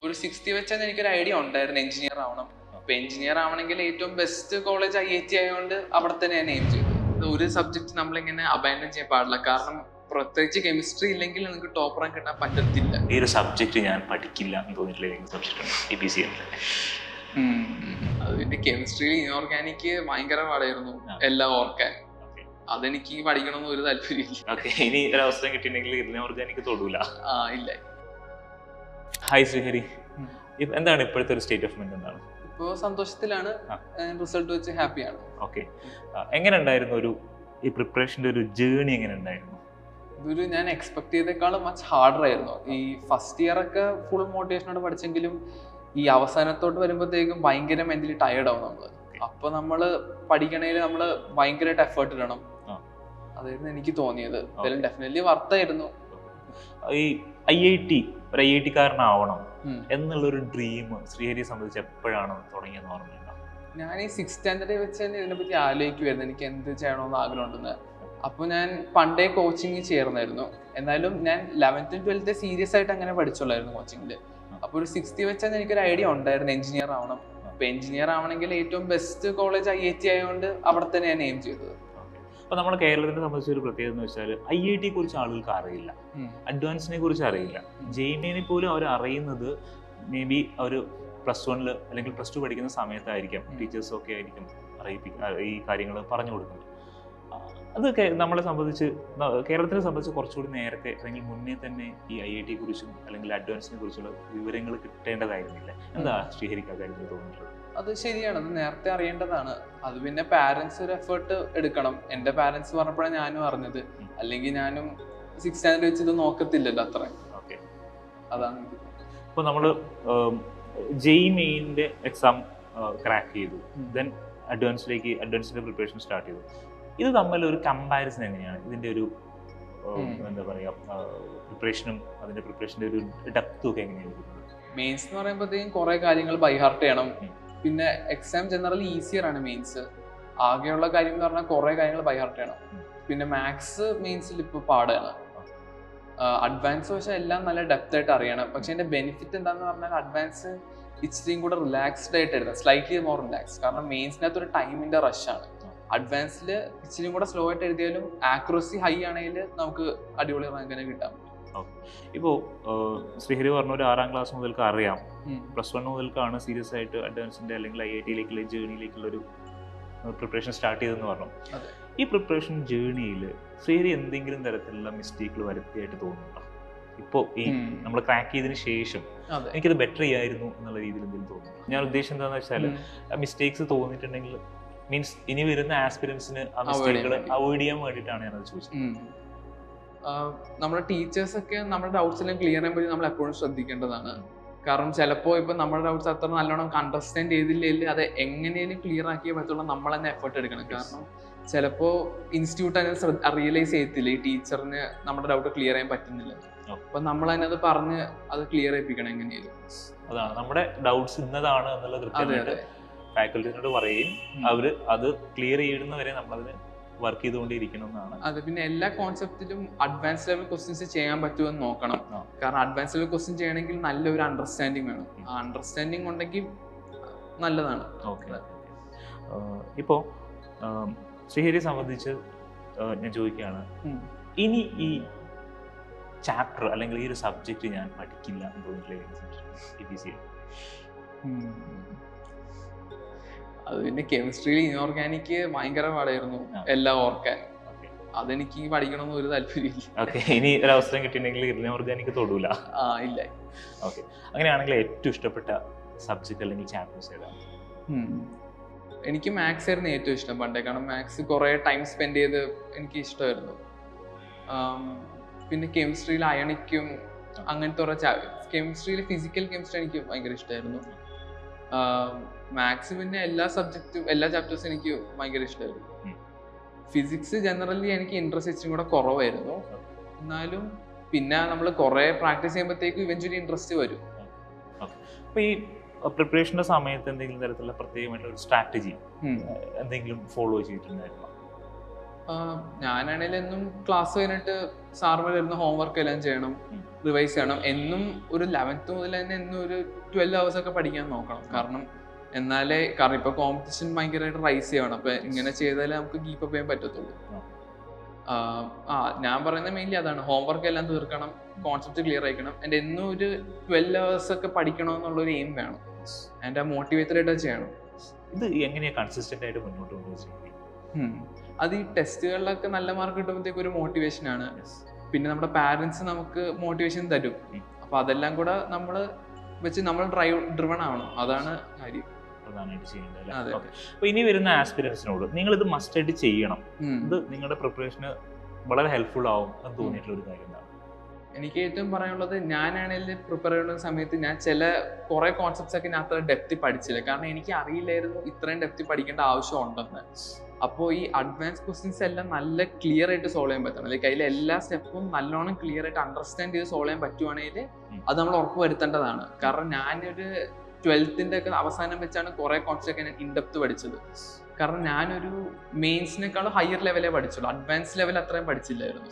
ഒരു 60 വെച്ചാൽ എനിക്കൊരു ഐഡിയ ഉണ്ടായിരുന്നു എഞ്ചിനീയർ ആവണം. അപ്പൊ എഞ്ചിനീയർ ആവണമെങ്കിൽ ഏറ്റവും ബെസ്റ്റ് കോളേജ് IIT ആയതുകൊണ്ട് അവിടെ തന്നെ ഞാൻ എയിം ചെയ്തു. ഒരു സബ്ജക്ട് നമ്മളിങ്ങനെ അബാൻഡൻ ചെയ്യാൻ പാടില്ല, കാരണം പ്രത്യേകിച്ച് കെമിസ്ട്രി ഇല്ലെങ്കിൽ നിങ്ങൾക്ക് ടോപ്പ് റാങ്ക് കിട്ടാൻ പറ്റത്തില്ല. ഈ ഒരു സബ്ജക്ട് ഞാൻ പഠിക്കില്ല എന്ന് തോന്നിയിട്ടില്ല സബ്ജക്ട് അത് പിന്നെ കെമിസ്ട്രിയിൽ ഇനോർഗാനിക് ഭയങ്കര പാടായിരുന്നു എല്ലാം ഓർക്കാൻ. അതെനിക്ക് പഠിക്കണമെന്ന് ഒരു താല്പര്യമില്ല. ഇനി ഒരു അവസരം കിട്ടിയിട്ടുണ്ടെങ്കിൽ ഇനോർഗാനിക് തൊടൂല. ഇല്ല. ഹായ് ശ്രീഹരി, എന്താണ് ഇപ്പോഴത്തെ ഒരു സ്റ്റേറ്റ് ഓഫ് മൈൻഡ്? എന്താണ് ഇപ്പോൾ? സന്തോഷത്തിലാണ്, റിസൾട്ട് വെച്ച് ഹാപ്പിയാണ്. ഓക്കെ, എങ്ങനെ ഉണ്ടായിരുന്നു ഒരു ഈ പ്രിപ്പറേഷൻ്റെ ഒരു ജേർണി? എങ്ങനെ ഉണ്ടായിരുന്നു? ഇതൊരു ഞാൻ എക്സ്പെക്ട് ചെയ്തേക്കാളും മച്ച് ഹാർഡർ ആയിരുന്നു. ഈ ഫസ്റ്റ് ഇയർ ഒക്കെ ഫുൾ മോട്ടിവേഷനോട് പഠിച്ചെങ്കിലും ഈ അവസാനത്തോട്ട് വരുമ്പോഴത്തേക്കും ഭയങ്കര മെന്റലി ടയേർഡ് ആവും നമ്മള്. അപ്പൊ നമ്മള് പഠിക്കണേല് നമ്മള് ഭയങ്കരമായിട്ട് എഫേർട്ട് ഇടണം. അതായിരുന്നു എനിക്ക് തോന്നിയത്. ഡെഫിനറ്റ്ലി വർത്തായിരുന്നു. ഈ IIT ഒരു IIT കാരനാവണം എന്നുള്ളൊരു ഡ്രീം ശ്രീഹരിയെ സംബന്ധിച്ച് എപ്പോഴാണ് തുടങ്ങിയെന്ന് പറഞ്ഞിട്ടുണ്ടോ? ഞാൻ ഈ 6th സ്റ്റാൻഡേർഡ് വെച്ച് തന്നെ ഇതിനെപ്പറ്റി ആലോചിക്കുമായിരുന്നു, എനിക്ക് എന്ത് ചെയ്യണമെന്ന് ആഗ്രഹം ഉണ്ടെന്ന്. അപ്പോൾ ഞാൻ പണ്ടേ കോച്ചിങ് ചേർന്നായിരുന്നു. എന്നാലും ഞാൻ 11th ഉം 12th സീരിയസ് ആയിട്ട് അങ്ങനെ പഠിച്ചോളായിരുന്നു കോച്ചിങ്ങിൽ. അപ്പോൾ ഒരു 60 വെച്ചാൽ എനിക്കൊരു ഐഡിയ ഉണ്ടായിരുന്നു എഞ്ചിനീയർ ആവണം. അപ്പോൾ എഞ്ചിനീയർ ആവണമെങ്കിൽ ഏറ്റവും ബെസ്റ്റ് കോളേജ് IIT ആയതുകൊണ്ട് അവിടെ തന്നെ ഞാൻ എയിം ചെയ്തത്. അപ്പോൾ നമ്മുടെ കേരളത്തിനെ സംബന്ധിച്ച ഒരു പ്രത്യേകത എന്ന് വെച്ചാൽ IIT കുറിച്ച് ആളുകൾക്ക് അറിയില്ല, അഡ്വാൻസിനെ കുറിച്ച് അറിയില്ല. ജെയിമിനെ പോലും അവർ അറിയുന്നത് മേ ബി അവർ +1 അല്ലെങ്കിൽ +2 പഠിക്കുന്ന സമയത്തായിരിക്കും. ടീച്ചേഴ്സൊക്കെ ആയിരിക്കും ഈ കാര്യങ്ങൾ പറഞ്ഞു കൊടുക്കുന്നത്. അത് നമ്മളെ സംബന്ധിച്ച്, കേരളത്തിനെ സംബന്ധിച്ച് കുറച്ചുകൂടി നേരത്തെ അല്ലെങ്കിൽ മുന്നേ തന്നെ ഈ IIT കുറിച്ചും അല്ലെങ്കിൽ അഡ്വാൻസിനെ കുറിച്ചുള്ള വിവരങ്ങൾ കിട്ടേണ്ടതായിരുന്നില്ല. എന്താ ശ്രീഹരിക്ക് ആ കാര്യത്തിൽ തോന്നിയിട്ടുള്ളത്? അത് ശരിയാണ്, അത് നേരത്തെ അറിയേണ്ടതാണ്. അത് പിന്നെ പാരന്റ്സ് ഒരു എഫേർട്ട് എടുക്കണം. എൻ്റെ പാരന്റ്സ് പറഞ്ഞപ്പോഴാണ് ഞാനും അറിഞ്ഞത്. അല്ലെങ്കിൽ ഞാനും 6th സ്റ്റാൻഡേർഡ് വെച്ച് ഇത് നോക്കത്തില്ലല്ലോ അത്ര. ഓക്കെ, അതാണ്. ഇപ്പോൾ നമ്മൾ JEE എക്സാം ക്രാക്ക് ചെയ്തു, ദെൻ അഡ്വാൻസിൻ്റെ പ്രിപ്പറേഷൻ സ്റ്റാർട്ട് ചെയ്തു. ഇത് തമ്മിൽ ഒരു കമ്പാരിസൺ എങ്ങനെയാണ്? ഇതിൻ്റെ ഒരു എന്താ പറയുക, പ്രിപ്പറേഷനും അതിൻ്റെ പ്രിപ്പറേഷൻ്റെ ഒരു ഡെപ്തും ഒക്കെ എങ്ങനെയാണ്? മെയിൻസ് എന്ന് പറയുമ്പോഴത്തേക്കും കുറേ കാര്യങ്ങൾ ബൈ ഹാർട്ട് ചെയ്യണം. പിന്നെ എക്സാം ജനറലി ഈസിയർ ആണ് മെയിൻസ്. ആകെയുള്ള കാര്യം എന്ന് പറഞ്ഞാൽ കുറേ കാര്യങ്ങൾ ബൈ ഹാർട്ട് ചെയ്യണം. പിന്നെ മാത്സ് മെയിൻസിൽ ഇപ്പോൾ പാടാണ്. അഡ്വാൻസ് പക്ഷേ എല്ലാം നല്ല ഡെപ്ത് ആയിട്ട് അറിയണം. പക്ഷെ എൻ്റെ ബെനിഫിറ്റ് എന്താണെന്ന് പറഞ്ഞാൽ അഡ്വാൻസ് ഇച്ചിരിയും കൂടെ റിലാക്സ്ഡ് ആയിട്ട് എഴുതാം, സ്ലൈറ്റ്ലി മോർ റിലാക്സ്. കാരണം മെയിൻസിനകത്ത് ഒരു ടൈമിൻ്റെ റഷാണ്. അഡ്വാൻസിൽ ഇച്ചിരിയും കൂടെ സ്ലോ ആയിട്ട് എഴുതിയാലും ആക്യുറസി ഹൈ ആണെങ്കിൽ നമുക്ക് അടിപൊളി റാങ്ക് തന്നെ കിട്ടാൻ പറ്റും. ഇപ്പോൾ ശ്രീഹരി പറഞ്ഞ ഒരു 6ാം ക്ലാസ് മുതൽക്ക് അറിയാം, +1 മുതൽക്കാണ് സീരിയസ് ആയിട്ട് അഡ്വാൻസിൻ്റെ അല്ലെങ്കിൽ IIT-യിലേക്കുള്ള ജേർണിയിലേക്കുള്ളൊരു പ്രിപ്പറേഷൻ സ്റ്റാർട്ട് ചെയ്തെന്ന് പറഞ്ഞു. ഈ പ്രിപ്പറേഷൻ ജേർണിയിൽ ശ്രീഹരി എന്തെങ്കിലും തരത്തിലുള്ള മിസ്റ്റേക്കുകൾ വരുത്തിയായിട്ട് തോന്നുന്നുണ്ടോ? ഇപ്പോൾ ഈ നമ്മൾ ക്രാക്ക് ചെയ്തതിന് ശേഷം എനിക്കത് ബെറ്റർ ചെയ്യായിരുന്നു എന്നുള്ള രീതിയിൽ എന്തെങ്കിലും തോന്നുന്നു? ഞാൻ ഉദ്ദേശം എന്താണെന്ന് വെച്ചാൽ മിസ്റ്റേക്സ് തോന്നിയിട്ടുണ്ടെങ്കിൽ മീൻസ് ഇനി വരുന്ന ആസ്പിരൻസിന് ആ മിസ്റ്റേക്കുകൾ അവോയ്ഡ് ചെയ്യാൻ വേണ്ടിയിട്ടാണ് ഞാനത് ചോദിച്ചത്. നമ്മുടെ ടീച്ചേഴ്സൊക്കെ നമ്മുടെ ഡൗട്ട്സ് എല്ലാം ക്ലിയർ ചെയ്യാൻ പറ്റി നമ്മൾ എപ്പോഴും ശ്രദ്ധിക്കേണ്ടതാണ്. കാരണം ചിലപ്പോൾ ഇപ്പം നമ്മുടെ ഡൗട്ട്സ് അത്ര നല്ലോണം അണ്ടർസ്റ്റാൻഡ് ചെയ്തില്ലെങ്കിൽ അത് എങ്ങനെയും ക്ലിയർ ആക്കിയേ പറ്റുള്ളൂ. നമ്മൾ തന്നെ എഫേർട്ട് എടുക്കണം. കാരണം ചിലപ്പോൾ ഇൻസ്റ്റിറ്റ്യൂട്ട് അതിനെ റിയലൈസ് ചെയ്യത്തില്ല, ഈ ടീച്ചറിന് നമ്മുടെ ഡൗട്ട് ക്ലിയർ ചെയ്യാൻ പറ്റുന്നില്ല. അപ്പം നമ്മൾ തന്നെ അത് പറഞ്ഞ് അത് ക്ലിയർ ചെയ്യിപ്പിക്കണം എങ്ങനെയും. അതാണ് നമ്മുടെ ഡൗട്ട്സ് ഇന്നതാണ് എന്നുള്ളത് കൃത്യമായിട്ട് ഫാക്കൽറ്റീസിനോട് പറയുകയും അവർ അത് ക്ലിയർ ചെയ്യുന്നവരെ നമ്മളതിന് വർക്ക് ചെയ്തുകൊണ്ടിരിക്കണം എന്നാണ്. അതെ, പിന്നെ എല്ലാ കോൺസെപ്റ്റിലും അഡ്വാൻസ് ലെവൽ ക്വസ്റ്റ്യൻസ് ചെയ്യാൻ പറ്റുമെന്ന് നോക്കണം. കാരണം അഡ്വാൻസ് ലെവൽ ക്വസ്റ്റ്യൻ ചെയ്യണമെങ്കിൽ നല്ലൊരു അണ്ടർസ്റ്റാൻഡിങ് വേണം. ആ അണ്ടർസ്റ്റാൻഡിങ് ഉണ്ടെങ്കിൽ നല്ലതാണ്. ഓക്കെ, ഇപ്പോൾ ശ്രീഹരിയെ സംബന്ധിച്ച് ഞാൻ ചോദിക്കുകയാണ്, ഇനി ഈ ചാപ്റ്റർ അല്ലെങ്കിൽ ഈ ഒരു സബ്ജക്റ്റ് ഞാൻ പഠിക്കില്ല എന്ന് തോന്നിയിട്ടില്ല? അത് പിന്നെ കെമിസ്ട്രിയിൽ ഇനോർഗാനിക് ഭയങ്കര പാടായിരുന്നു എല്ലാം ഓർക്കാൻ. അതെനിക്ക് പഠിക്കണമെന്ന് ഒരു താല്പര്യമില്ല. ഓക്കെ, ഇനി ഒരു അവസരം കിട്ടിയിട്ടുണ്ടെങ്കിൽ ഇനോർഗാനിക് തൊടൂല. ഇല്ല. ഓക്കെ, അങ്ങനെയാണെങ്കിൽ ഏറ്റവും ഇഷ്ടപ്പെട്ട സബ്ജക്ട് അല്ലെങ്കിൽ ചാപ്റ്റേഴ്സ് ഏതാണ്? എനിക്ക് മാത്സ് ആയിരുന്നു ഏറ്റവും ഇഷ്ടം പണ്ടേ. കാരണം മാത്സ് കുറേ ടൈം സ്പെൻഡ് ചെയ്ത് എനിക്ക് ഇഷ്ടമായിരുന്നു. പിന്നെ കെമിസ്ട്രിയിൽ അയണിക്കും അങ്ങനത്തെ കുറേ കെമിസ്ട്രിയിൽ ഫിസിക്കൽ കെമിസ്ട്രി എനിക്ക് ഭയങ്കര ഇഷ്ടമായിരുന്നു. മാത്സ് പിന്നെ എല്ലാ ചാപ്റ്റേഴ്സും എനിക്ക് ഭയങ്കര ഇഷ്ടമായിരുന്നു. ഫിസിക്സ് ജനറലി എനിക്ക് ഇൻട്രസ്റ്റ് ഇച്ചിരി കൂടെ കുറവായിരുന്നു. എന്നാലും പിന്നെ നമ്മൾ കുറേ പ്രാക്ടീസ് ചെയ്യുമ്പോഴത്തേക്കും ഇവഞ്ച്വലി ഇൻട്രസ്റ്റ് വരും. അപ്പോൾ ഈ പ്രിപ്പറേഷൻ്റെ സമയത്ത് എന്തെങ്കിലും തരത്തിലുള്ള പ്രത്യേകമായിട്ടുള്ള ഒരു സ്ട്രാറ്റജി എന്തെങ്കിലും ഫോളോ ചെയ്തിട്ടുണ്ടായിരുന്നോ? ഞാനാണെങ്കിലും എന്നും ക്ലാസ് കഴിഞ്ഞിട്ട് സാറിന് വരുന്ന ഹോംവർക്ക് എല്ലാം ചെയ്യണം, റിവൈസ് ചെയ്യണം. എന്നും ഒരു 11th മുതൽ തന്നെ എന്നും ഒരു 12 hours ഒക്കെ പഠിക്കാൻ നോക്കണം. കാരണം ഇപ്പൊ കോമ്പറ്റീഷൻ ഭയങ്കരമായിട്ട് റൈസ് ചെയ്യണം. അപ്പൊ ഇങ്ങനെ ചെയ്താലേ നമുക്ക് കീപ്പ് അപ്പ് ചെയ്യാൻ പറ്റത്തുള്ളൂ. ഞാൻ പറയുന്നത് മെയിൻലി അതാണ്, ഹോംവർക്ക് എല്ലാം തീർക്കണം, കോൺസെപ്റ്റ് ക്ലിയർ ആയിക്കണം. എൻ്റെ എന്നും ഒരു 12 hours ഒക്കെ പഠിക്കണമെന്നുള്ള ഒരു എയിം വേണം. എൻ്റെ മോട്ടിവേറ്റഡ് ആയിട്ട് ചെയ്യണം. ഇത് എങ്ങനെയാ കൺസിസ്റ്റന്റ് ആയിട്ട് മുന്നോട്ട് കൊണ്ടുപോകുന്നത്? അത് ഈ ടെസ്റ്റുകളിലൊക്കെ നല്ല മാർക്ക് കിട്ടുമ്പോഴത്തേക്ക് ഒരു മോട്ടിവേഷൻ ആണ്. പിന്നെ നമ്മുടെ പാരന്റ്സ് നമുക്ക് മോട്ടിവേഷൻ തരും. അപ്പൊ അതെല്ലാം കൂടെ നമ്മൾ വെച്ച് നമ്മൾ ഡ്രിവൺ ആവണം. അതാണ് കാര്യം. അപ്പൊ ഇനി വരുന്ന ആസ്പിരൻസിനോട് നിങ്ങൾ ഇത് മസ്റ്റ് ആയിട്ട് ചെയ്യണം, ഇത് നിങ്ങളുടെ പ്രിപ്പറേഷന് വളരെ ഹെൽപ്ഫുൾ ആവും എന്ന് തോന്നിയിട്ടുള്ള ഒരു കാര്യം എന്താണ്? എനിക്ക് ഏറ്റവും പറയാനുള്ളത്, ഞാനാണെങ്കിൽ പ്രിപ്പയർ ചെയ്യുന്ന സമയത്ത് ഞാൻ കുറെ കോൺസെപ്റ്റ്സ് ഒക്കെ ഞാൻ അത്ര ഡെപ്തി പഠിച്ചില്ല. കാരണം എനിക്ക് അറിയില്ലായിരുന്നു ഇത്രയും ഡെപ്തി പഠിക്കേണ്ട ആവശ്യം ഉണ്ടെന്ന്. അപ്പോൾ ഈ അഡ്വാൻസ് ക്വസ്റ്റ്യൻസ് എല്ലാം നല്ല ക്ലിയർ ആയിട്ട് സോൾവ് ചെയ്യാൻ പറ്റണം. ലൈക്ക് അതിലെ എല്ലാ സ്റ്റെപ്പും നല്ലോണം ക്ലിയർ ആയിട്ട് അണ്ടർസ്റ്റാൻഡ് ചെയ്ത് സോൾവ് ചെയ്യാൻ പറ്റുവാണെങ്കിൽ അത് നമ്മൾ ഉറപ്പ് വരുത്തേണ്ടതാണ്. കാരണം ഞാനൊരു 12th ഒക്കെ അവസാനം വെച്ചാണ് കുറെ കോൺസെപ്റ്റ് ഒക്കെ ഞാൻ ഇൻഡെപ്ത് പഠിച്ചത്. കാരണം ഞാനൊരു മെയിൻസിനേക്കാളും ഹയർ ലെവലേ പഠിച്ചുള്ളൂ, അഡ്വാൻസ് ലെവൽ അത്രയും പഠിച്ചില്ലായിരുന്നു.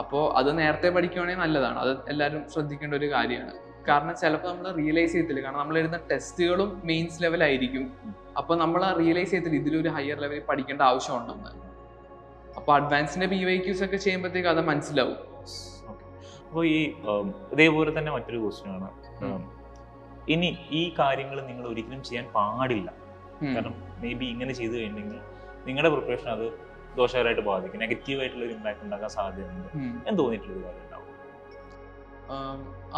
അപ്പോൾ അത് നേരത്തെ പഠിക്കുകയാണെങ്കിൽ നല്ലതാണ്. അത് എല്ലാവരും ശ്രദ്ധിക്കേണ്ട ഒരു കാര്യമാണ്. കാരണം ചിലപ്പോൾ നമ്മൾ റിയലൈസ് ചെയ്യത്തില്ല. കാരണം നമ്മൾ എഴുതുന്ന ടെസ്റ്റുകളും മെയിൻസ് ലെവലായിരിക്കും. അപ്പോൾ നമ്മൾ റിയലൈസ് ചെയ്യത്തില്ല ഇതിലൊരു ഹയർ ലെവലിൽ പഠിക്കേണ്ട ആവശ്യം ഉണ്ടെന്ന്. അപ്പോൾ അഡ്വാൻസിന്റെ PYQs ഒക്കെ ചെയ്യുമ്പോഴത്തേക്ക് അത് മനസ്സിലാവും. അപ്പോൾ ഈ ഇതേപോലെ തന്നെ മറ്റൊരു ക്വസ്റ്റ്യൻ ആണ്, ഇനി ഈ കാര്യങ്ങൾ നിങ്ങൾ ഒരിക്കലും ചെയ്യാൻ പാടില്ല, കാരണം മേ ബി ഇങ്ങനെ ചെയ്തു കഴിഞ്ഞെങ്കിൽ നിങ്ങളുടെ പ്രിപ്പറേഷൻ അത് ദോഷകരമായിട്ട് ബാധിക്കും, നെഗറ്റീവായിട്ടുള്ള ഒരു ഇമ്പാക്ട് ഉണ്ടാക്കാൻ സാധ്യതയുണ്ട് എന്ന് തോന്നിയിട്ടുള്ളൊരു കാര്യം ഉണ്ടാവും?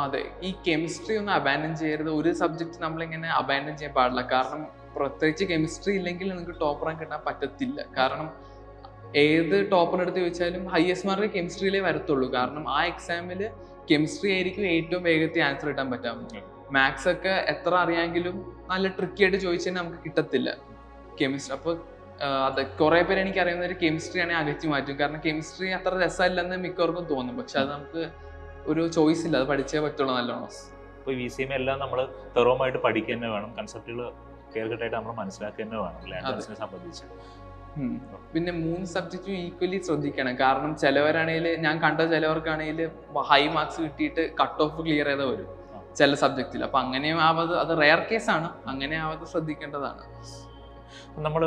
അതെ, ഈ കെമിസ്ട്രി ഒന്നും അബാൻഡൻ ചെയ്യരുത്. ഒരു സബ്ജക്ട് നമ്മളിങ്ങനെ അബാൻഡൻ ചെയ്യാൻ പാടില്ല. കാരണം പ്രത്യേകിച്ച് കെമിസ്ട്രി ഇല്ലെങ്കിൽ നിങ്ങൾക്ക് ടോപ്പ് റാങ്ക് കിട്ടാൻ പറ്റത്തില്ല. കാരണം ഏത് ടോപ്പറിനടുത്ത് ചോദിച്ചാലും ഹയസ്റ്റ് മാർക്ക് കെമിസ്ട്രിയിലേ വരത്തുള്ളൂ. കാരണം ആ എക്സാമിൽ കെമിസ്ട്രി ആയിരിക്കും ഏറ്റവും വേഗത്തിൽ ആൻസർ കിട്ടാൻ പറ്റാവുന്നത്. മാത്സ് ഒക്കെ എത്ര അറിയാമെങ്കിലും നല്ല ട്രിക്കി ആയിട്ട് ചോദിച്ചാൽ നമുക്ക് കിട്ടത്തില്ല കെമിസ്ട്രി. അപ്പോൾ അത് കുറെ പേര് എനിക്ക് അറിയുന്ന ഒരു കെമിസ്ട്രിയാണെങ്കിൽ അകറ്റി മാറ്റും. കാരണം കെമിസ്ട്രി അത്ര രസമില്ലെന്ന് മിക്കവർക്കും തോന്നും. പക്ഷെ അത് നമുക്ക് ഒരു ചോയ്സ് ഇല്ല, അത് പഠിച്ചേ പറ്റുള്ളൂ നല്ലോണം. ഇപ്പോൾ VCM എല്ലാം നമ്മൾ തെറോമായിട്ട് പഠിക്കുക തന്നെ വേണം, കൺസെപ്റ്റുകൾ ക്ലിയർ കട്ടായിട്ട് നമ്മൾ മനസ്സിലാക്കുക തന്നെ വേണം ലാംഗ്വേജിനെ സംബന്ധിച്ച്. പിന്നെ 3 സബ്ജക്റ്റും ഈക്വലി ശ്രദ്ധിക്കണം. കാരണം ചിലവരാണെങ്കിൽ, ഞാൻ കണ്ട ചിലവർക്കാണെങ്കിൽ ഹൈ മാർക്സ് കിട്ടിയിട്ട് കട്ട് ഓഫ് ക്ലിയർ ചെയ്ത വരും ചില സബ്ജക്റ്റിൽ. അപ്പൊ അങ്ങനെ ആവാതെ, അത് റെയർ കേസാണ്, അങ്ങനെ ആവാതെ ശ്രദ്ധിക്കേണ്ടതാണ്. നമ്മൾ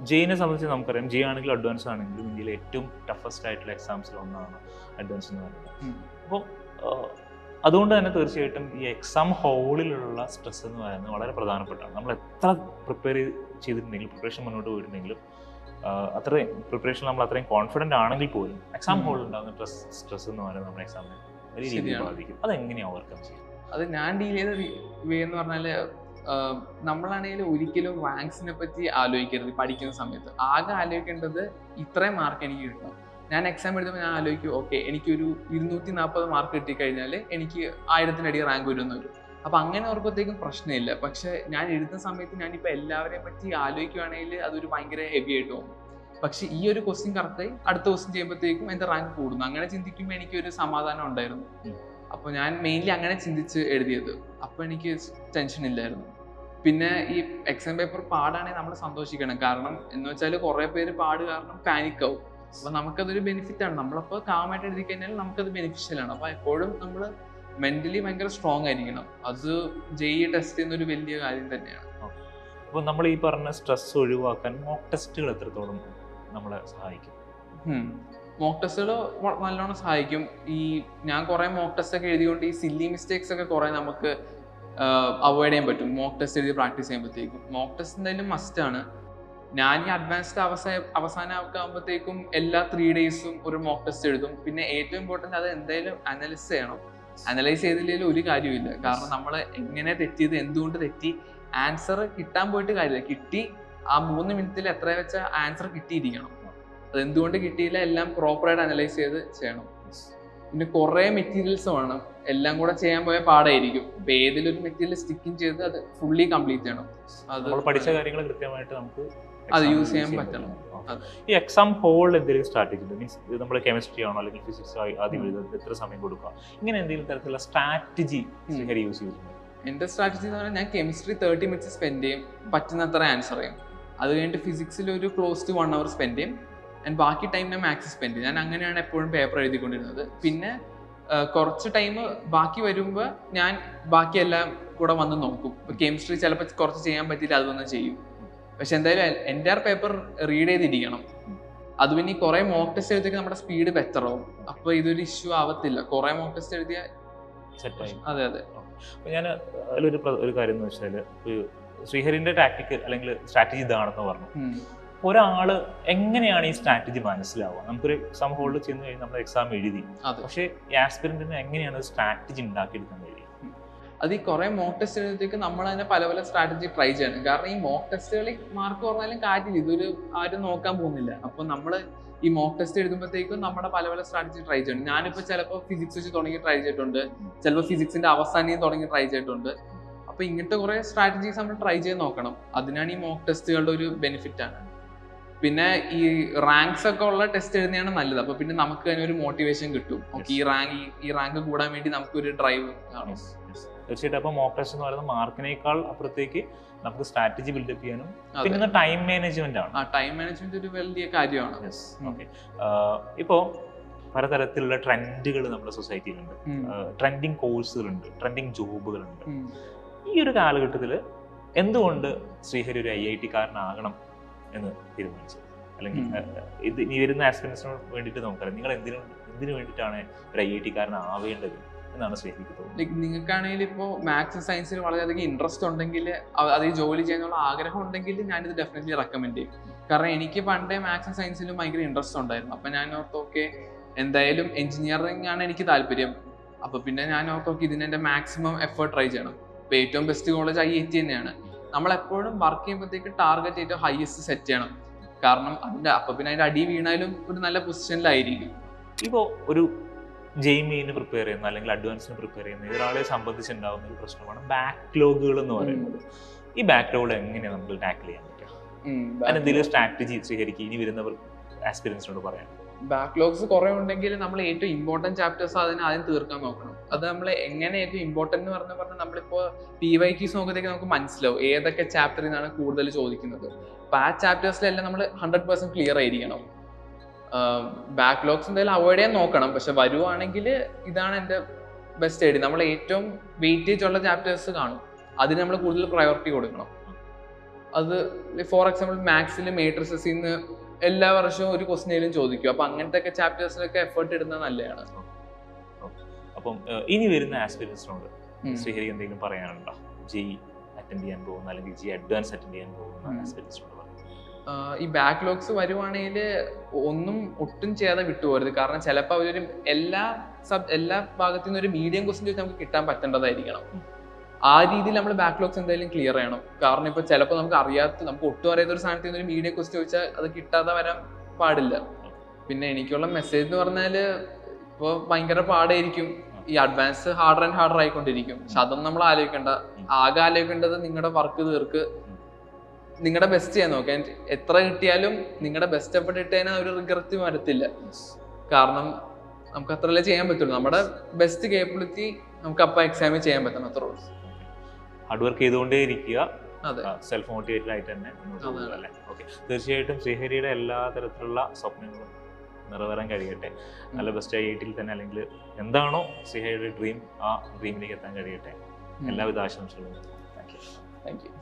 ജെയിനെ സംബന്ധിച്ച് നമുക്കറിയാം, ജെ ആണെങ്കിലും അഡ്വാൻസ് ആണെങ്കിലും ഇന്ത്യയിലെ ഏറ്റവും ടഫസ്റ്റ് ആയിട്ടുള്ള എക്സാംസിൽ ഒന്നാണ് അഡ്വാൻസ് എന്ന് പറയുന്നത്. അപ്പോൾ അതുകൊണ്ട് തന്നെ തീർച്ചയായിട്ടും ഈ എക്സാം ഹോളിലുള്ള സ്ട്രെസ് എന്ന് പറയുന്നത് വളരെ പ്രധാനപ്പെട്ടാണ്. നമ്മൾ എത്ര പ്രിപ്പയർ ചെയ്തിട്ടുണ്ടെങ്കിലും, പ്രിപ്പറേഷൻ മുന്നോട്ട് പോയിട്ടുണ്ടെങ്കിലും, അത്രയും പ്രിപ്പറേഷൻ നമ്മൾ അത്രയും കോൺഫിഡൻ്റ് ആണെങ്കിൽ പോലും എക്സാം ഹോളിൽ ഉണ്ടാകുന്ന സ്ട്രെസ് എന്ന് പറയുന്നത് നമ്മുടെ എക്സാമിനെ വലിയ രീതിയിൽ ബാധിക്കും. അതെങ്ങനെയാണ് ഓവർകം ചെയ്യുക? അത് ഞാൻ ഡീൽ ചെയ്ത വേ എന്ന് പറഞ്ഞാൽ, നമ്മളാണെങ്കിൽ ഒരിക്കലും റാങ്ക്സിനെ പറ്റി ആലോചിക്കരുത് പഠിക്കുന്ന സമയത്ത്. ആകെ ആലോചിക്കേണ്ടത് ഇത്രയും മാർക്ക് എനിക്ക് കിട്ടണം. ഞാൻ എക്സാം എഴുതുമ്പോൾ ഞാൻ ആലോചിക്കും, ഓക്കെ എനിക്കൊരു 240 മാർക്ക് കിട്ടിക്കഴിഞ്ഞാൽ എനിക്ക് 1000-ന്റെ റാങ്ക് വരുമെന്ന് വരും. അപ്പം അങ്ങനെ ഓർക്കുമ്പോഴത്തേക്കും പ്രശ്നമില്ല. പക്ഷെ ഞാൻ എഴുതുന്ന സമയത്ത് ഞാനിപ്പോൾ എല്ലാവരെയും പറ്റി ആലോചിക്കുകയാണെങ്കിൽ അതൊരു ഭയങ്കര ഹെവി ആയിട്ട് തോന്നും. പക്ഷെ ഈ ഒരു ക്വസ്റ്റ്യൻ കറക്റ്റായി അടുത്ത ക്വസ്റ്റ്യൻ ചെയ്യുമ്പോഴത്തേക്കും എൻ്റെ റാങ്ക് കൂടുന്നു. അങ്ങനെ ചിന്തിക്കുമ്പോൾ എനിക്കൊരു സമാധാനം ഉണ്ടായിരുന്നു. അപ്പോൾ ഞാൻ മെയിൻലി അങ്ങനെ ചിന്തിച്ച് എഴുതിയത്. അപ്പോൾ എനിക്ക് ടെൻഷൻ ഇല്ലായിരുന്നു. പിന്നെ ഈ എക്സാം പേപ്പർ പാടാണെങ്കിൽ നമ്മൾ സന്തോഷിക്കണം. കാരണം എന്ന് വെച്ചാൽ കുറേ പേര് പാട് കാരണം പാനിക് ആവും. അപ്പോൾ നമുക്കതൊരു ബെനിഫിറ്റ് ആണ്. നമ്മളപ്പോൾ കാമായിട്ട് എഴുതി കഴിഞ്ഞാൽ നമുക്കത് ബെനിഫിഷ്യലാണ്. അപ്പോൾ എപ്പോഴും നമ്മൾ മെന്റലി ഭയങ്കര സ്ട്രോങ് ആയിരിക്കണം. അത് JEE ടെസ്റ്റ് ചെയ്യുന്നൊരു വലിയ കാര്യം തന്നെയാണ്. അപ്പോൾ നമ്മൾ ഈ പറഞ്ഞ സ്ട്രെസ് ഒഴിവാക്കാൻ മോക്ക് ടെസ്റ്റുകൾ എത്രത്തോളം നമ്മളെ സഹായിക്കും? മോക്ക് ടെസ്റ്റുകൾ നല്ലോണം സഹായിക്കും. ഞാൻ കുറേ മോക്ക് ടെസ്റ്റ് ഒക്കെ എഴുതിക്കൊണ്ട് ഈ സില്ലി മിസ്റ്റേക്സ് ഒക്കെ കുറേ നമുക്ക് അവോയ്ഡ് ചെയ്യാൻ പറ്റും മോക്ക് ടെസ്റ്റ് എഴുതി പ്രാക്ടീസ് ചെയ്യുമ്പോഴത്തേക്കും. മോക്ക് ടെസ്റ്റ് എന്തായാലും മസ്റ്റാണ്. ഞാൻ ഈ അഡ്വാൻസ്ഡ് അവസാനം ആകുമ്പോഴത്തേക്കും എല്ലാ 3 daysഉം ഒരു മോക്ക് ടെസ്റ്റ് എഴുതും. പിന്നെ ഏറ്റവും ഇമ്പോർട്ടൻ്റ് അത് എന്തായാലും അനലൈസ് ചെയ്യണം. അനലൈസ് ചെയ്തില്ലെങ്കിൽ ഒരു കാര്യമില്ല. കാരണം നമ്മൾ എങ്ങനെ തെറ്റിയത്, എന്തുകൊണ്ട് തെറ്റി, ആൻസർ കിട്ടാൻ പോയിട്ട് കാര്യമില്ല. കിട്ടി ആ 3 മിനിറ്റിൽ എത്ര വെച്ചാൽ ആൻസർ കിട്ടിയിരിക്കണം. അത് എന്തുകൊണ്ട് കിട്ടിയില്ല, എല്ലാം പ്രോപ്പറായിട്ട് അനലൈസ് ചെയ്ത് ചെയ്യണം. പിന്നെ കുറേ മെറ്റീരിയൽസ് വേണം. എല്ലാം കൂടെ ചെയ്യാൻ പോയാൽ പാടായിരിക്കും. ഇപ്പം ഏതെങ്കിലും ഒരു മെറ്റീരിയൽ സ്റ്റിക്കിങ് ചെയ്ത് അത് ഫുള്ളി കംപ്ലീറ്റ് ചെയ്യണം. അത് പഠിച്ച കാര്യങ്ങൾ കൃത്യമായിട്ട് നമുക്ക് അത് യൂസ് ചെയ്യാൻ പറ്റണം. ഈ എക്സാം ഹോളിൽ എന്തെങ്കിലും സ്ട്രാറ്റജി മീൻസ് നമ്മൾ കെമിസ്ട്രി ആണോ അല്ലെങ്കിൽ ഫിസിക്സ് ആദ്യം എഴുതുന്നത്, എത്ര സമയം കൊടുക്കുക, ഇങ്ങനെ എന്തെങ്കിലും തരത്തിലുള്ള സ്ട്രാറ്റജി യൂസ് ചെയ്തിട്ടുണ്ട്? എൻ്റെ സ്ട്രാറ്റജി എന്ന് പറഞ്ഞാൽ ഞാൻ കെമിസ്ട്രി 30 minutes സ്പെൻഡ് ചെയ്യും, പറ്റുന്നത്ര ആൻസർ ചെയ്യും. അത് കഴിഞ്ഞിട്ട് ഫിസിക്സിൽ ഒരു ക്ലോസ് ടു 1 hour സ്പെൻഡ് ചെയ്യും. ആൻഡ് ബാക്കി ടൈം ഞാൻ മാത്സ് സ്പെൻഡ് ചെയ്യും. ഞാൻ അങ്ങനെയാണ് എപ്പോഴും പേപ്പർ എഴുതിക്കൊണ്ടിരുന്നത്. പിന്നെ കുറച്ച് ടൈം ബാക്കി വരുമ്പോൾ ഞാൻ ബാക്കിയെല്ലാം കൂടെ വന്ന് നോക്കും. ഇപ്പോൾ കെമിസ്ട്രി ചിലപ്പോൾ കുറച്ച് ചെയ്യാൻ പറ്റിയില്ല, അതൊന്നും ചെയ്യും. പക്ഷെ എന്തായാലും എൻ്റെ പേപ്പർ റീഡ് ചെയ്തിരിക്കണം. അത് പിന്നെ ഈ കുറെ മോക്ക് ടെസ്റ്റ് എഴുതിയൊക്കെ നമ്മുടെ സ്പീഡ് ബെറ്റർ ആവും. അപ്പോൾ ഇതൊരു ഇഷ്യൂ ആവത്തില്ല. കുറെ മോക്ക് ടെസ്റ്റ് എഴുതിയ സെറ്റായി. അതെ അതെ. അപ്പോൾ ഞാൻ അതിലൊരു കാര്യം എന്ന് വെച്ചാൽ, ശ്രീഹരിന്റെ ടാക്ടിക് അല്ലെങ്കിൽ സ്ട്രാറ്റജി ഇതാണെന്ന് പറഞ്ഞു. ഒരാള് എങ്ങനെയാണ് ഈ സ്ട്രാറ്റജി മനസ്സിലാവുക? നമുക്കൊരു എക്സാം ഹോളിൽ ചെന്ന് കഴിഞ്ഞാൽ നമ്മൾ എക്സാം എഴുതി, പക്ഷേ ഈ ആസ്പിരന്റിന് എങ്ങനെയാണ് സ്ട്രാറ്റജി ഉണ്ടാക്കിയെടുക്കാൻ കഴിയുക? അത് ഈ കുറെ മോക്ക് ടെസ്റ്റ് എഴുതിയേക്ക് നമ്മൾ തന്നെ പല പല സ്ട്രാറ്റജി ട്രൈ ചെയ്യണം. കാരണം ഈ മോക്ക് ടെസ്റ്റുകളിൽ മാർക്ക് കുറഞ്ഞാലും കാര്യമില്ല, ഇതൊരു ആരും നോക്കാൻ പോകുന്നില്ല. അപ്പോൾ നമ്മൾ ഈ മോക്ക് ടെസ്റ്റ് എഴുതുമ്പോഴത്തേക്കും നമ്മുടെ പല പല സ്ട്രാറ്റജി ട്രൈ ചെയ്യണം. ഞാനിപ്പോൾ ചിലപ്പോൾ ഫിസിക്സ് വെച്ച് തുടങ്ങി ട്രൈ ചെയ്തിട്ടുണ്ട്, ചിലപ്പോൾ ഫിസിക്സിന്റെ അവസാനം തുടങ്ങി ട്രൈ ചെയ്തിട്ടുണ്ട്. അപ്പോൾ ഇങ്ങനത്തെ കുറെ സ്ട്രാറ്റജീസ് നമ്മൾ ട്രൈ ചെയ്ത് നോക്കണം. അതിനാണ് ഈ മോക്ക് ടെസ്റ്റുകളുടെ ഒരു ബെനിഫിറ്റ് ആണ്. പിന്നെ ഈ റാങ്ക്സ് ഒക്കെ ഉള്ള ടെസ്റ്റ് എഴുതുന്നതാണ് നല്ലത്. അപ്പൊ പിന്നെ നമുക്ക് തന്നെ ഒരു മോട്ടിവേഷൻ കിട്ടും. ഓക്കെ, ഈ റാങ്ക് കൂടാൻ വേണ്ടി നമുക്കൊരു ഡ്രൈവ് കാണും. തീർച്ചയായിട്ടും. അപ്പോൾ മോക്ക് ടെസ്റ്റ് എന്ന് പറയുന്നത് മാർക്കിനേക്കാൾ അപ്പുറത്തേക്ക് നമുക്ക് സ്ട്രാറ്റജി ബിൽഡപ്പ് ചെയ്യാനും പിന്നെ ടൈം മാനേജ്മെന്റ് ആണ്. ടൈം മാനേജ്മെന്റ് ഒരു വലിയ കാര്യമാണ്. ഓക്കെ, ഇപ്പോൾ പലതരത്തിലുള്ള ട്രെൻഡുകൾ നമ്മുടെ സൊസൈറ്റിയിലുണ്ട്. ട്രെൻഡിങ് കോഴ്സുകളുണ്ട്, ട്രെൻഡിങ് ജോബുകളുണ്ട്. ഈ ഒരു കാലഘട്ടത്തിൽ എന്തുകൊണ്ട് ശ്രീഹരി ഒരു IIT കാരനാകണം എന്ന് തീരുമാനിച്ചത്? അല്ലെങ്കിൽ ഇത് ഈ വരുന്ന ആസ്പിരൻസിന് വേണ്ടിയിട്ട് നമുക്കറിയാം, നിങ്ങൾ എന്തിനു വേണ്ടിയിട്ടാണ് ഒരു IIT കാരനാവേണ്ടത് എന്നാണ് ശ്രീഹരിക്ക് തോന്നുന്നത്? നിങ്ങൾക്കാണെങ്കിൽ ഇപ്പോൾ മാത്സ് സയൻസിൽ വളരെയധികം ഇൻട്രസ്റ്റ് ഉണ്ടെങ്കിൽ, അത് ഈ ജോലി ചെയ്യാനുള്ള ആഗ്രഹം ഉണ്ടെങ്കിൽ ഞാനിത് ഡെഫിനറ്റ്ലി റെക്കമെൻഡ് ചെയ്യും. കാരണം എനിക്ക് പണ്ടേ മാത്സും സയൻസിലും ഭയങ്കര ഇൻട്രസ്റ്റ് ഉണ്ടായിരുന്നു. അപ്പം ഞാൻ ഓർത്തോക്കെ എന്തായാലും എഞ്ചിനീയറിംഗ് ആണ് എനിക്ക് താല്പര്യം. അപ്പോൾ പിന്നെ ഞാൻ ഓർത്തോക്കെ ഇതിന് എൻ്റെ മാക്സിമം എഫേർട്ട് ട്രൈ ചെയ്യണം. ഇപ്പോൾ ഏറ്റവും ബെസ്റ്റ് കോളേജ് IIT തന്നെയാണ്. നമ്മളെപ്പോഴും വർക്ക് ചെയ്യുമ്പോഴത്തേക്ക് ടാർഗറ്റ് ഏറ്റവും ഹയസ്റ്റ് സെറ്റ് ചെയ്യണം. കാരണം അപ്പോൾ പിന്നെ അതിൻ്റെ അടി വീണാലും ഒരു നല്ല പൊസിഷനിലായിരിക്കും. ഇപ്പോൾ ഒരു JEE പ്രിപ്പയർ ചെയ്യുന്ന അല്ലെങ്കിൽ അഡ്വാൻസിന് പ്രിപ്പയർ ചെയ്യുന്ന ഒരാളെ സംബന്ധിച്ചുണ്ടാകുന്ന ഒരു പ്രശ്നമാണ് ബാക്ക്ലോഗുകൾ എന്ന് പറയുന്നത്. ഈ ബാക്ക്ലോഗുകൾ എങ്ങനെയാണ് നമുക്ക് ടാക്കിൾ ചെയ്യാൻ പറ്റുക? അതിനെന്തെങ്കിലും സ്ട്രാറ്റജി ശ്രീഹരിക്ക് ഇനി വരുന്നവർ ആസ്പിരൻസിനോട് പറയാം? ബാക്ക്ലോഗ്സ് കുറെ ഉണ്ടെങ്കിൽ നമ്മൾ ഏറ്റവും ഇമ്പോർട്ടൻറ്റ് ചാപ്റ്റേഴ്സ് അതിന് ആദ്യം തീർക്കാൻ നോക്കണം. അത് നമ്മൾ എങ്ങനെ ഏറ്റവും ഇമ്പോർട്ടൻറ്റ് എന്ന് പറഞ്ഞാൽ നമ്മളിപ്പോൾ PYQs നോക്കുമ്പോഴത്തേക്ക് നമുക്ക് മനസ്സിലാവും ഏതൊക്കെ ചാപ്റ്ററിൽ നിന്നാണ് കൂടുതൽ ചോദിക്കുന്നത്. അപ്പോൾ ആ ചാപ്റ്റേഴ്സിലെല്ലാം നമ്മൾ 100% ക്ലിയർ ആയിരിക്കണം. ബാക്ക്ലോഗ്സ് എന്തായാലും അവോയ്ഡ് ചെയ്യാൻ നോക്കണം. പക്ഷെ വരുവാണെങ്കിൽ ഇതാണ് എൻ്റെ ബെസ്റ്റ് ഐഡിയ. നമ്മൾ ഏറ്റവും വെയിറ്റേജ് ഉള്ള ചാപ്റ്റേഴ്സ് കാണും, അതിന് നമ്മൾ കൂടുതൽ പ്രയോറിറ്റി കൊടുക്കണം. അത് ഫോർ എക്സാമ്പിൾ മാത്സിൽ മേട്രിസസിൽ നിന്ന് എല്ലാ വർഷവും ഒരു ക്വസ്റ്റ്യനിലും ചോദിക്കും. അപ്പൊ അങ്ങനത്തെ ഒക്കെ ചാപ്റ്റേഴ്സിലൊക്കെ എഫേർട്ട് ഇടുന്നത് നല്ലതാണ്. അപ്പം ഇനി വരുന്ന ആസ്പിരൻസിനോട് ശ്രീഹരി എന്തെങ്കിലും പറയാനുണ്ടോ? JEE അറ്റൻഡ് ചെയ്യാൻ പോകുന്ന അല്ലെങ്കിൽ JEE അഡ്വാൻസ് അറ്റൻഡ് ചെയ്യാൻ പോകുന്ന ആസ്പിരൻസിനോട്? ഈ ബാക്ക്ലോഗ്സ് വരുവാണെങ്കിൽ ഒന്നും ഒട്ടും ചെയ്യാതെ വിട്ടുപോകരുത്. കാരണം ചിലപ്പോൾ അവരൊരു എല്ലാ ഭാഗത്തു നിന്നും ഒരു മീഡിയം ക്വസ്റ്റ്യൻ ചോദിച്ചാൽ നമുക്ക് കിട്ടാൻ പറ്റേണ്ടതായിരിക്കണം. ആ രീതിയിൽ നമ്മൾ ബാക്ക്ലോഗ്സ് എന്തായാലും ക്ലിയർ ചെയ്യണം. കാരണം ഇപ്പോൾ ചിലപ്പോൾ നമുക്ക് ഒട്ടും അറിയാത്ത ഒരു സാധനത്തിൽ നിന്ന് ഒരു മീഡിയം ക്വസ്റ്റ്യൻ ചോദിച്ചാൽ അത് കിട്ടാതെ വരാൻ പാടില്ല. പിന്നെ എനിക്കുള്ള മെസ്സേജ് എന്ന് പറഞ്ഞാൽ ഇപ്പോൾ ഭയങ്കര പാടായിരിക്കും, ഈ അഡ്വാൻസ് ഹാർഡർ ആൻഡ് ഹാർഡർ ആയിക്കൊണ്ടിരിക്കും. പക്ഷെ അതൊന്നും നമ്മൾ ആലോചിക്കേണ്ട. ആകെ ആലോചിക്കേണ്ടത് നിങ്ങളുടെ വർക്ക് തീർക്ക്, നിങ്ങളുടെ ബെസ്റ്റ് ചെയ്യാൻ നോക്കുക. എത്ര കിട്ടിയാലും നിങ്ങളുടെ ബെസ്റ്റ് എഫർട്ട് ഇട്ട് കഴിഞ്ഞാൽ ഒരു റിഗ്രറ്റ് വരത്തില്ല. കാരണം നമുക്ക് അത്രയല്ലേ ചെയ്യാൻ പറ്റുള്ളൂ. നമ്മുടെ ബെസ്റ്റ് കേപ്പബിലിറ്റി നമുക്ക് അപ്പം എക്സാമിൽ ചെയ്യാൻ പറ്റണം, അത്ര ഉള്ളൂ. ഹാർഡ് വർക്ക് ചെയ്തുകൊണ്ടേ ഇരിക്കുക, സെൽഫ് മോട്ടിവേറ്റഡ് ആയിട്ട് തന്നെ. ഓക്കെ, തീർച്ചയായിട്ടും ശ്രീഹരിയുടെ എല്ലാ തരത്തിലുള്ള സ്വപ്നങ്ങളും നിറവേറാൻ കഴിയട്ടെ. നല്ല ബെസ്റ്റ് IIT തന്നെ, അല്ലെങ്കിൽ എന്താണോ ശ്രീഹരിയുടെ ഡ്രീം, ആ ഡ്രീമിലേക്ക് എത്താൻ കഴിയട്ടെ. എല്ലാവിധ ആശംസകളും. Thank you.